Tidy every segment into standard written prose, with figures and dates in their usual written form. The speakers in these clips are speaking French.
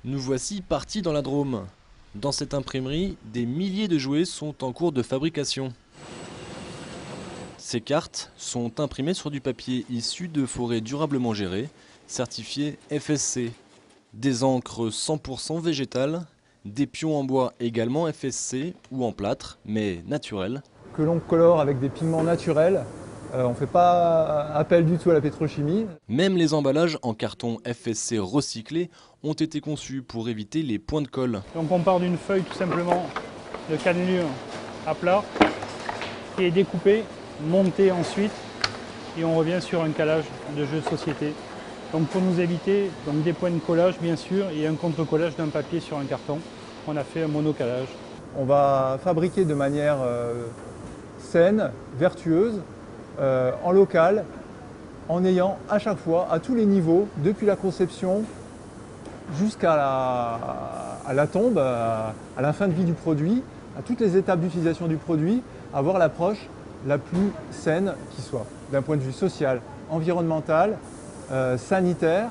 Nous voici partis dans la Drôme. Dans cette imprimerie, des milliers de jouets sont en cours de fabrication. Ces cartes sont imprimées sur du papier issu de forêts durablement gérées, certifié FSC. Des encres 100% végétales, des pions en bois également FSC ou en plâtre, mais naturels. Que l'on colore avec des pigments naturels. On ne fait pas appel du tout à la pétrochimie. Même les emballages en carton FSC recyclé ont été conçus pour éviter les points de colle. Donc on part d'une feuille tout simplement de cannelure à plat qui est découpée, montée ensuite et on revient sur un calage de jeux de société. Donc pour nous éviter des points de collage bien sûr et un contre-collage d'un papier sur un carton, on a fait un monocalage. On va fabriquer de manière saine, vertueuse, en local, en ayant à chaque fois, à tous les niveaux, depuis la conception jusqu'à la tombe, à la fin de vie du produit, à toutes les étapes d'utilisation du produit, avoir l'approche la plus saine qui soit, d'un point de vue social, environnemental, sanitaire,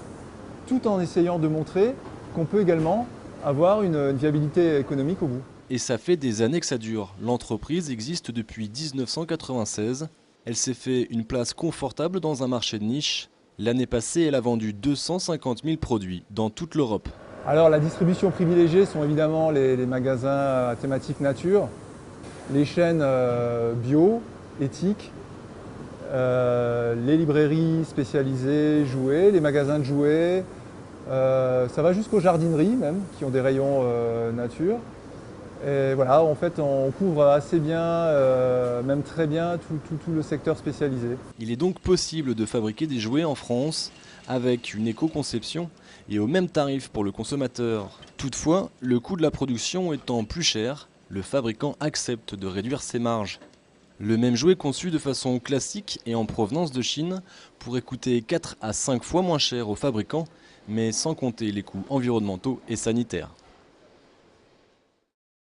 tout en essayant de montrer qu'on peut également avoir une viabilité économique au bout. Et ça fait des années que ça dure. L'entreprise existe depuis 1996. Elle s'est fait une place confortable dans un marché de niche. L'année passée, elle a vendu 250 000 produits dans toute l'Europe. Alors la distribution privilégiée sont évidemment les magasins à thématique nature, les chaînes bio, éthiques, les librairies spécialisées, jouets, les magasins de jouets. Ça va jusqu'aux jardineries même, qui ont des rayons nature. Et voilà, en fait, on couvre assez bien, même très bien, tout le secteur spécialisé. Il est donc possible de fabriquer des jouets en France avec une éco-conception et au même tarif pour le consommateur. Toutefois, le coût de la production étant plus cher, le fabricant accepte de réduire ses marges. Le même jouet conçu de façon classique et en provenance de Chine pourrait coûter 4 à 5 fois moins cher au fabricant, mais sans compter les coûts environnementaux et sanitaires.